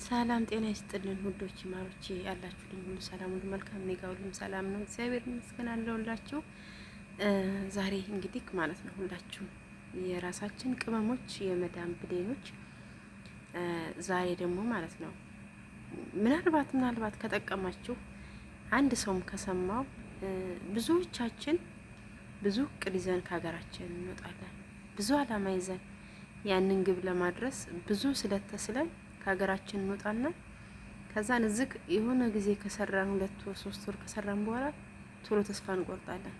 ሰላም ጤና ይስጥልን ውዶች ማሮቼ ያላችሁልኝ ሁሉ ሰላም ሁሉ መልካም እኔ ጋር ሁሉም ሰላም ነው፣ እግዚአብሔር ይመስገን አለሁላችሁ። ዛሬ እንግዲህ ማለት ነው ሁላችሁም የራሳችን ቅመሞች የመዳም ብሌኖች ዛሬ ደግሞ ማለት ነው ምናልባት ከጠቀማችሁ አንድ ሰውም ከሰማው ብዙዎቻችን ብዙ እቅድ ይዘን ከሀገራችን እንወጣለን። ብዙ አላማ ይዘን ያንን ግብ ለማድረስ ብዙ ስለተስለን ከሀገራችን እንወጣና ከዛን እዚህ የሆነ ጊዜ ከሰራን 2 ወር 3 ወር ከሰራን በኋላ ቶሎ ተስፋ እንቆርጣለን።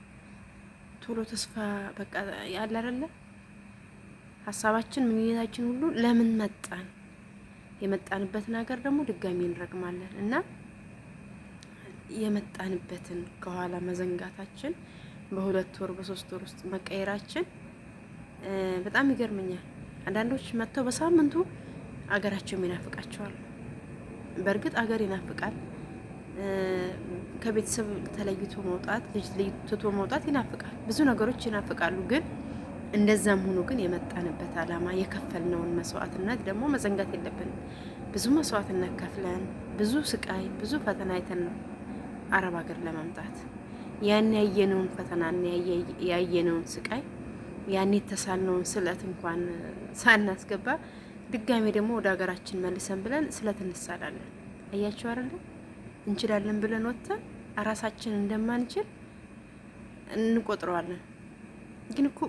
ቶሎ ተስፋ በቃ ያለ አይደለ ሀሳባችን ምኞታችን ሁሉ ለምን መጣን? የመጣንበትን ሀገር ደግሞ ድጋሚ እንረግማለን እና የመጣንበትን ከኋላ መዘንጋታችን በ2 ወር በ3 ወር ውስጥ መቀየራችን በጣም ይገርመኛል። አንዳንዶች መጥተው በሳምንቱ አገራቸው ይናፍቃቸዋል። በእርግጥ አገር ይናፍቃል። ከቤተሰብ ተለይቶ መውጣት፣ ልጅ ትቶ መውጣት ይናፍቃል። ብዙ ነገሮች ይናፍቃሉ። ግን እንደዛም ሆኖ ግን የመጣንበት አላማ የከፈልነውን መስዋዕትነት ደግሞ መዘንጋት የለብንም። ብዙ መስዋዕትነት ከፍለን ብዙ ስቃይ፣ ብዙ ፈተና አይተን ነው አረብ ሀገር ለመምጣት ያን ያየነውን ፈተና ያየነውን ስቃይ ያን የተሳልነውን ስለት እንኳን ሳናስገባ ድጋሜ ደግሞ ወደ ሀገራችን መልሰን ብለን ስለት እንሳላለን። አያችሁ አይደል? እንችላለን ብለን ወጥተን ራሳችን እንደማንችል እንቆጥረዋለን። ግን እኮ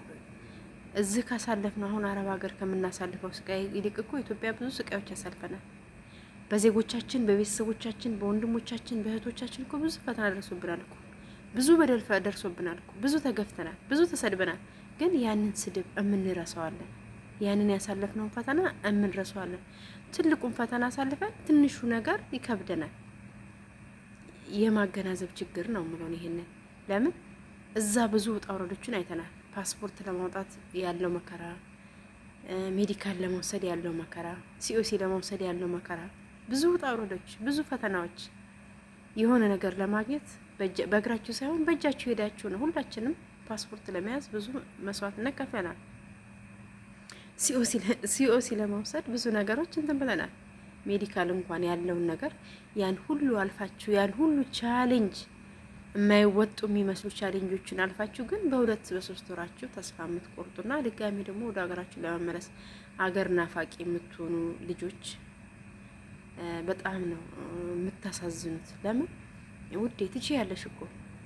እዚህ ካሳለፍነው አሁን አረብ ሀገር ከምናሳልፈው ስቃይ ይልቅ እኮ ኢትዮጵያ ብዙ ስቃዮች ያሳልፈናል። በዜጎቻችን፣ በቤተሰቦቻችን፣ በወንድሞቻችን፣ በእህቶቻችን እኮ ብዙ ፈተና ደርሶብናል እኮ ብዙ በደል ደርሶብናል እኮ ብዙ ተገፍተናል፣ ብዙ ተሰድበናል። ግን ያንን ስድብ እምንረሳዋለን። ያንን ያሳለፍነውን ፈተና እምንረሳዋለን። ትልቁን ፈተና አሳልፈን ትንሹ ነገር ይከብደናል። የማገናዘብ ችግር ነው የምለው ይሄንን። ለምን እዛ ብዙ ውጣ ውረዶችን አይተናል። ፓስፖርት ለማውጣት ያለው መከራ፣ ሜዲካል ለመውሰድ ያለው መከራ፣ ሲኦሲ ለመውሰድ ያለው መከራ፣ ብዙ ውጣ ውረዶች፣ ብዙ ፈተናዎች። የሆነ ነገር ለማግኘት በእግራችሁ ሳይሆን በእጃችሁ ሄዳችሁ ነው። ሁላችንም ፓስፖርት ለመያዝ ብዙ መስዋዕትነት ከፍለናል። ሲኦሲ ለመውሰድ ብዙ ነገሮች እንትን ብለናል። ሜዲካል እንኳን ያለውን ነገር ያን ሁሉ አልፋችሁ ያን ሁሉ ቻሌንጅ የማይወጡ የሚመስሉ ቻሌንጆችን አልፋችሁ ግን በ2 በ3 ወራችሁ ተስፋ የምትቆርጡና ድጋሚ ደግሞ ወደ ሀገራችሁ ለመመለስ አገር ናፋቂ የምትሆኑ ልጆች በጣም ነው የምታሳዝኑት። ለምን ውዴ ትችያለሽ እኮ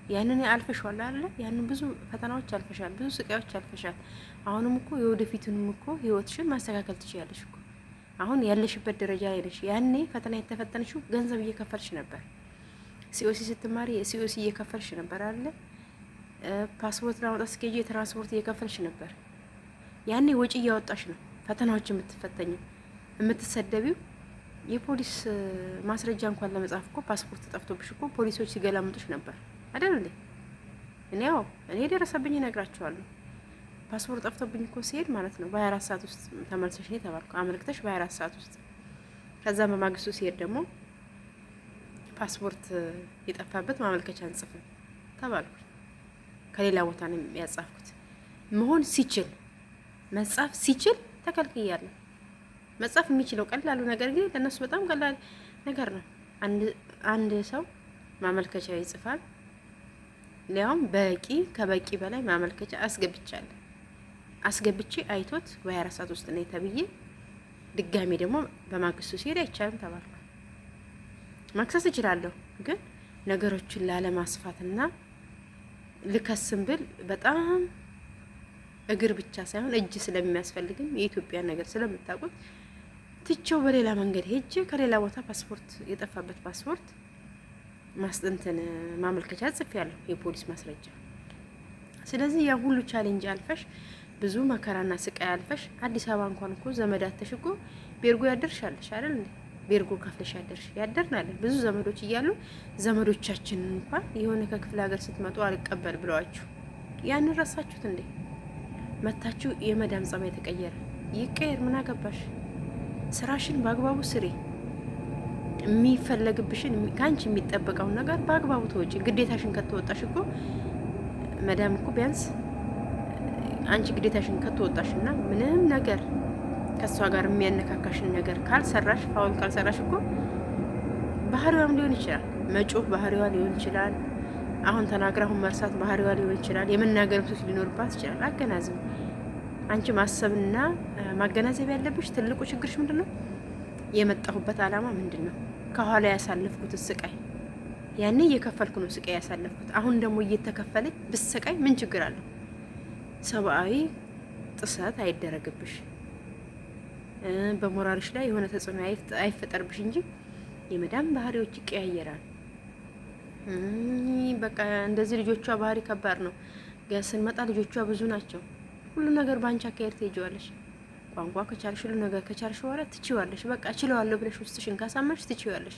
ያንን አልፈሻል አይደለ? ያንን ብዙ ፈተናዎች አልፈሻል፣ ብዙ ስቃዮች አልፈሻል። አሁንም እኮ የወደፊቱንም እኮ ህይወትሽን ማስተካከል ትችያለሽ እኮ። አሁን ያለሽበት ደረጃ ላይ ነሽ። ያኔ ፈተና የተፈተንሽው ገንዘብ እየከፈልሽ ነበር። ሲኦሲ ስትማሪ ሲኦሲ እየከፈልሽ ነበር አይደለ? ፓስፖርት ለማውጣት ስትሄጂ የትራንስፖርት እየከፈልሽ ነበር። ያኔ ወጪ እያወጣሽ ነው ፈተናዎች የምትፈተኝው የምትሰደቢው። የፖሊስ ማስረጃ እንኳን ለመጻፍ እኮ ፓስፖርት ጠፍቶብሽ እኮ ፖሊሶች ሲገላምጡሽ ነበር አይደል እንዴ? እኔ የደረሰብኝ እነግራችኋለሁ። ፓስፖርት ጠፍቶብኝ እኮ ሲሄድ ማለት ነው በ24 ሰዓት ውስጥ ተመልሰሽ ነው ተባልኩ። አመልክተሽ በ24 ሰዓት ውስጥ። ከዛ በማግስቱ ሲሄድ ደግሞ ፓስፖርት የጠፋበት ማመልከቻ አንጽፍም ተባልኩ። ከሌላ ቦታ ነው ያጻፍኩት። መሆን ሲችል መጻፍ ሲችል ተከልክያለሁ። መጻፍ የሚችለው ቀላሉ ነገር ግን ለነሱ በጣም ቀላል ነገር ነው። አንድ ሰው ማመልከቻ ይጽፋል። ሊያውም ከበቂ በላይ ማመልከቻ አስገብቼ አይቶት በ24 ሰዓት ውስጥ ነው ተብዬ ድጋሜ ደግሞ በማግስቱ ሲሄድ አይቻልም ተባልኩ። መክሰስ እችላለሁ ግን ነገሮችን ላለማስፋትና ልከስም ብል በጣም እግር ብቻ ሳይሆን እጅ ስለሚያስፈልግም የኢትዮጵያ ነገር ስለምታውቁት ትቼው በሌላ መንገድ ሄጄ ከሌላ ቦታ ፓስፖርት የጠፋበት ፓስፖርት ማስጠንተን ማመልከቻ ጽፌያለሁ፣ የፖሊስ ማስረጃ። ስለዚህ ያ ሁሉ ቻሌንጅ አልፈሽ ብዙ መከራና ስቃይ አልፈሽ አዲስ አበባ እንኳን እኮ ዘመድ አተሽ እኮ ቤርጎ ያደርሻለሽ አይደል እንዴ? ቤርጎ ከፍለሽ ያደርናለን ብዙ ዘመዶች እያሉ ዘመዶቻችን እንኳን የሆነ ከክፍለ ሀገር ስትመጡ አልቀበል ብለዋችሁ ያንን ረሳችሁት እንዴ? መታችሁ የመዳም ጸባይ ተቀየረ። ይቀየር፣ ምን አገባሽ? ስራሽን በአግባቡ ስሪ። የሚፈለግብሽን ካንቺ የሚጠበቀውን ነገር በአግባቡ ተወጪ። ግዴታሽን ከተወጣሽ እኮ መዳም እኮ ቢያንስ አንቺ ግዴታሽን ከተወጣሽና ምንም ነገር ከእሷ ጋር የሚያነካካሽን ነገር ካልሰራሽ፣ ፋውል ካልሰራሽ እኮ ባህሪዋም ሊሆን ይችላል። መጮህ ባህሪዋ ሊሆን ይችላል። አሁን ተናግራ አሁን መርሳት ባህሪዋ ሊሆን ይችላል። የመናገር ሱስ ሊኖርባት ይችላል። አገናዝብ። አንቺ ማሰብና ማገናዘብ ያለብሽ ትልቁ ችግርሽ ምንድን ነው? የመጣሁበት አላማ ምንድን ነው? ከኋላ ያሳለፍኩት ስቃይ፣ ያኔ እየከፈልኩ ነው ስቃይ ያሳለፍኩት። አሁን ደግሞ እየተከፈለኝ ብስቃይ ምን ችግር አለው? ሰብአዊ ጥሰት አይደረግብሽ፣ በሞራልሽ ላይ የሆነ ተጽዕኖ አይፈጠርብሽ እንጂ የመዳም ባህሪዎች ይቀያየራል። በቃ እንደዚህ ልጆቿ ባህሪ ከባድ ነው። ስንመጣ ልጆቿ ብዙ ናቸው። ሁሉ ነገር በአንቺ አካሄድ ትሄጂዋለሽ። ቋንቋ ከቻልሽ፣ ሁሉ ነገር ከቻልሽ በኋላ ትችዋለሽ። በቃ ችለዋለሁ ብለሽ ውስጥሽን ካሳመንሽ ትችዋለሽ።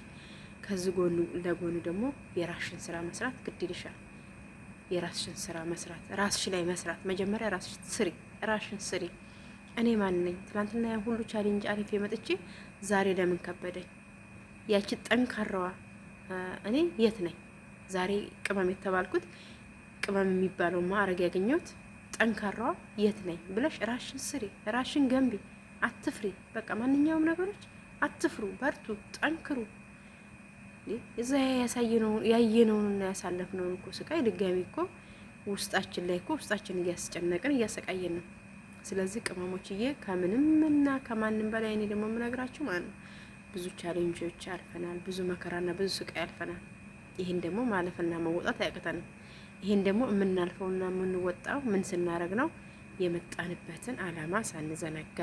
ከዚህ ጎን ለጎን ደግሞ የራስሽን ስራ መስራት ግድ ይልሻል። የራስሽን ስራ መስራት፣ ራስሽ ላይ መስራት። መጀመሪያ ራስሽ ስሪ፣ ራስሽን ስሪ። እኔ ማን ነኝ? ትናንትና ያን ሁሉ ቻሌንጅ አሪፍ የመጥቼ ዛሬ ለምን ከበደኝ? ያቺ ጠንካራዋ እኔ የት ነኝ? ዛሬ ቅመም የተባልኩት ቅመም የሚባለው ማዕረግ ያገኘሁት ጠንካራዋ የት ነኝ ብለሽ ራስሽን ስሪ፣ ራስሽን ገንቢ። አትፍሪ። በቃ ማንኛውም ነገሮች አትፍሩ፣ በርቱ፣ ጠንክሩ። እዛ ያየነውንና ያሳለፍነውን እኮ ስቃይ ድጋሚ እኮ ውስጣችን ላይ እኮ ውስጣችን እያስጨነቅን እያሰቃየን ነው። ስለዚህ ቅመሞችዬ ከምንም እና ከማንም በላይ እኔ ደግሞ የምነግራችሁ ማለት ነው ብዙ ቻሌንጆች አልፈናል፣ ብዙ መከራና ብዙ ስቃይ አልፈናል። ይህን ደግሞ ማለፍና መወጣት አያቅተንም። ይህን ደግሞ የምናልፈውና የምንወጣው ምን ስናረግ ነው? የመጣንበትን አላማ ሳንዘነጋ።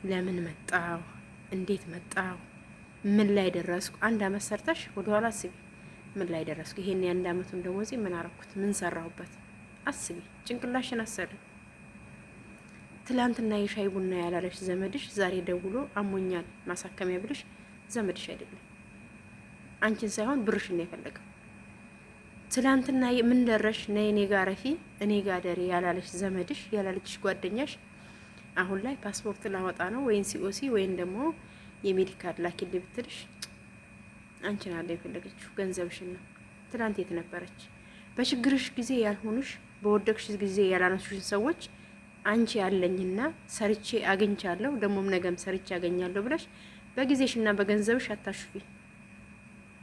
ለምን መጣው? እንዴት መጣው? ምን ላይ ደረስኩ? አንድ አመት ሰርተሽ ወደኋላ አስቢ። ምን ላይ ደረስኩ? ይሄን የአንድ አመቱን ደሞዜ ምን አረኩት? ምን ሰራሁበት? አስቢ። ጭንቅላሽን አሰሪ። ትላንትና የሻይ ቡና ያላለሽ ዘመድሽ ዛሬ ደውሎ አሞኛል ማሳከሚያ ብልሽ ዘመድሽ አይደለም፣ አንቺን ሳይሆን ብርሽን ነው የፈለገው። ትላንትና ምን ደረሽ ነይ እኔ ጋር ረፊ እኔ ጋር ደሪ ያላለሽ ዘመድሽ ያላለችሽ ጓደኛሽ አሁን ላይ ፓስፖርት ላወጣ ነው ወይን ሲኦሲ ወይን ደግሞ የሜዲካል ላኪልኝ ብትልሽ አንቺን አለ የፈለገችው ገንዘብሽን ነው። ትላንት የት ነበረች? በችግርሽ ጊዜ ያልሆኑሽ በወደቅሽ ጊዜ ያላነሱሽን ሰዎች አንቺ ያለኝና ሰርቼ አግኝቻለሁ ደሞም ነገም ሰርቼ አገኛለሁ ብለሽ በጊዜሽና በገንዘብሽ አታሽፊ።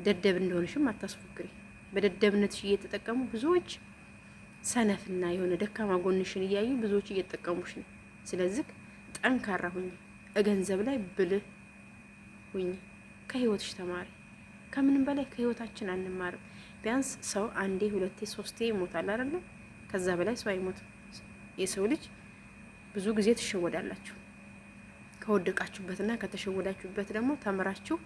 ደደብ እንደሆንሽም አታስፎክሪ። በደደብነትሽ እየተጠቀሙ ብዙዎች ሰነፍና የሆነ ደካማ ጎንሽን እያዩ ብዙዎች እየተጠቀሙሽ ነው። ስለዚህ ጠንካራ ሁኚ፣ ገንዘብ ላይ ብልህ ሁኚ፣ ከህይወትሽ ተማሪ። ከምንም በላይ ከህይወታችን አንማርም። ቢያንስ ሰው አንዴ ሁለቴ ሶስቴ ይሞታል አይደል? ከዛ በላይ ሰው አይሞትም። የሰው ልጅ ብዙ ጊዜ ትሸወዳላችሁ። ከወደቃችሁበትና ከተሸወዳችሁበት ደግሞ ተምራችሁ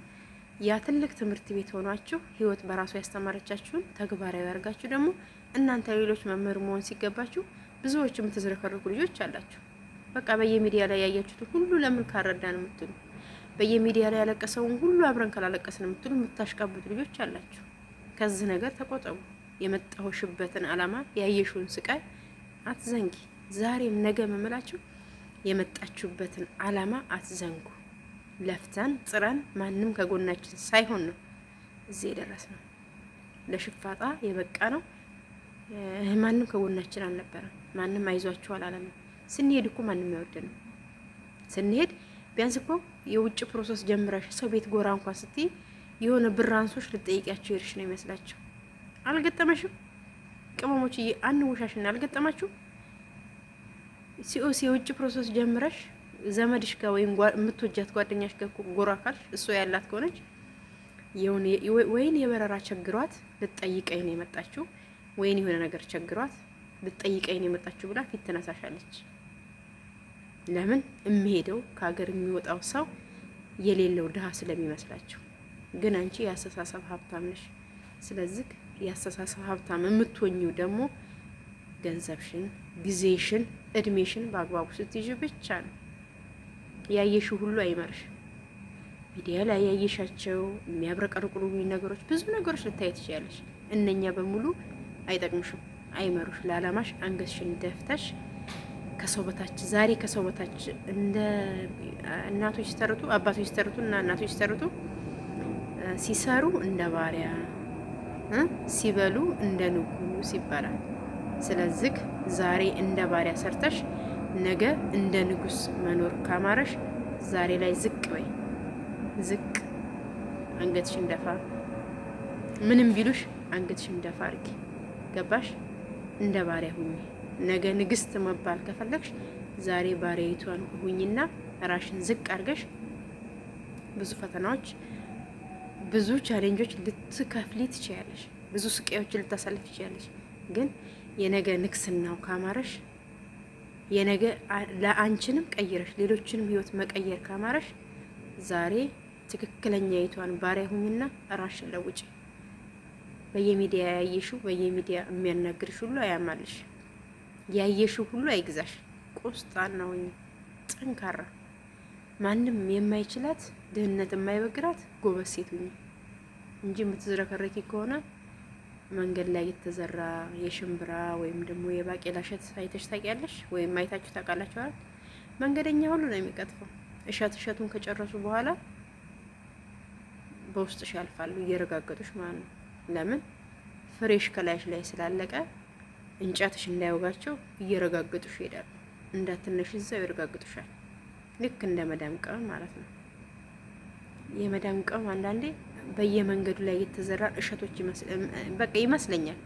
ያ ትልቅ ትምህርት ቤት ሆኗችሁ ህይወት በራሱ ያስተማረቻችሁን ተግባራዊ ያርጋችሁ ደግሞ እናንተ ሌሎች መምህር መሆን ሲገባችሁ ብዙዎች የምትዝረከረኩ ልጆች አላችሁ። በቃ በየሚዲያ ላይ ያያችሁት ሁሉ ለምን ካረዳን የምትሉ፣ በየሚዲያ ላይ ያለቀሰውን ሁሉ አብረን ካላለቀስን የምትሉ የምታሽቃቡት ልጆች አላችሁ። ከዚህ ነገር ተቆጠቡ። የመጣሁሽበትን አላማ ያየሽውን ስቃይ አትዘንጊ። ዛሬም ነገ መምላችሁ የመጣችሁበትን አላማ አትዘንጉ። ለፍተን ጥረን ማንም ከጎናችን ሳይሆን ነው እዚህ የደረስነው። ለሽፋጣ የበቃ ነው። ማንም ከጎናችን አልነበረም። ማንም አይዟችሁ አላለንም። ስንሄድ እኮ ማንም አይወደንም። ስንሄድ ቢያንስ እኮ የውጭ ፕሮሰስ ጀምረሽ ሰው ቤት ጎራ እንኳን ስትይ የሆነ ብር አንሶች ልጠይቂያቸው ሄድሽ ነው ይመስላችሁ። አልገጠመሽም? ቅመሞች አንውሻሽና አልገጠማችሁ? ሲኦሲ የውጭ ፕሮሰስ ጀምረሽ ዘመድሽ ጋር ወይም የምትወጃት ጓደኛሽ ጋር ጎራ ካልሽ እሷ ያላት ከሆነች ወይን የበረራ ቸግሯት ልጠይቀኝ ነው የመጣችው ወይን የሆነ ነገር ቸግሯት ልጠይቀኝ ነው የመጣችው ብላ ፊት ተነሳሻለች። ለምን? የሚሄደው ከሀገር የሚወጣው ሰው የሌለው ድሃ ስለሚመስላችሁ። ግን አንቺ የአስተሳሰብ ሀብታም ነሽ። ስለዚህ የአስተሳሰብ ሀብታም የምትሆኚው ደግሞ ገንዘብሽን፣ ጊዜሽን፣ እድሜሽን በአግባቡ ስትይዥ ብቻ ነው። ያየሽው ሁሉ አይመርሽ። ሚዲያ ላይ ያየሻቸው የሚያብረቀርቁ ነገሮች፣ ብዙ ነገሮች ልታይ ትችያለሽ። እነኛ በሙሉ አይጠቅሙሽም፣ አይመሩሽ። ለዓላማሽ አንገትሽን ደፍተሽ ከሰው በታች ዛሬ ከሰው በታች እንደ እናቶች ሲተርቱ አባቶች ሲተርቱ እና እናቶች ሲተርቱ ሲሰሩ እንደ ባሪያ ሲበሉ እንደ ንጉስ ይባላል። ስለዚህ ዛሬ እንደ ባሪያ ሰርተሽ ነገ እንደ ንጉስ መኖር ካማረሽ ዛሬ ላይ ዝቅ በይ። ዝቅ አንገትሽን ደፋ። ምንም ቢሉሽ አንገትሽን ደፋ አድርጊ። ገባሽ? እንደ ባሪያ ሁኚ። ነገ ንግስት መባል ከፈለግሽ ዛሬ ባሪያይቷን ሁኚና ራሽን ዝቅ አድርገሽ ብዙ ፈተናዎች፣ ብዙ ቻሌንጆች ልትከፍሊ ትችያለሽ። ብዙ ስቃዮች ልታሳልፍ ትችያለሽ። ግን የነገ ንግስናው ካማረሽ የነገ ለአንቺንም ቀይረሽ ሌሎችንም ህይወት መቀየር ካማረሽ ዛሬ ትክክለኛ ይቷን ባሪያ ሁኝና ራሽን ለውጪ። በየሚዲያ ያየሽው በየሚዲያ የሚያናግርሽ ሁሉ አያማልሽ። ያየሽው ሁሉ አይግዛሽ። ቆስጣና ሁኚ፣ ጠንካራ፣ ማንም የማይችላት ድህነት የማይበግራት ጎበዝ ሴት ሁኚ እንጂ የምትዝረከረኪ ከሆነ መንገድ ላይ የተዘራ የሽምብራ ወይም ደግሞ የባቄላ እሸት አይተሽ ታውቂያለሽ? ወይም አይታችሁ ታውቃላችሁ? መንገደኛ ሁሉ ነው የሚቀጥፈው። እሸቱን ከጨረሱ በኋላ በውስጥሽ ያልፋሉ እየረጋገጡሽ ማለት ነው። ለምን? ፍሬሽ ከላይሽ ላይ ስላለቀ እንጨትሽ እንዳይወጋቸው እየረጋገጡሽ ይሄዳሉ። እንዳትነሽ እዛው ይረጋግጡሻል። ልክ እንደ መዳም ቅመም ማለት ነው። የመዳም ቅመም አንዳንዴ በየመንገዱ ላይ የተዘራ እሸቶች በቃ ይመስለኛል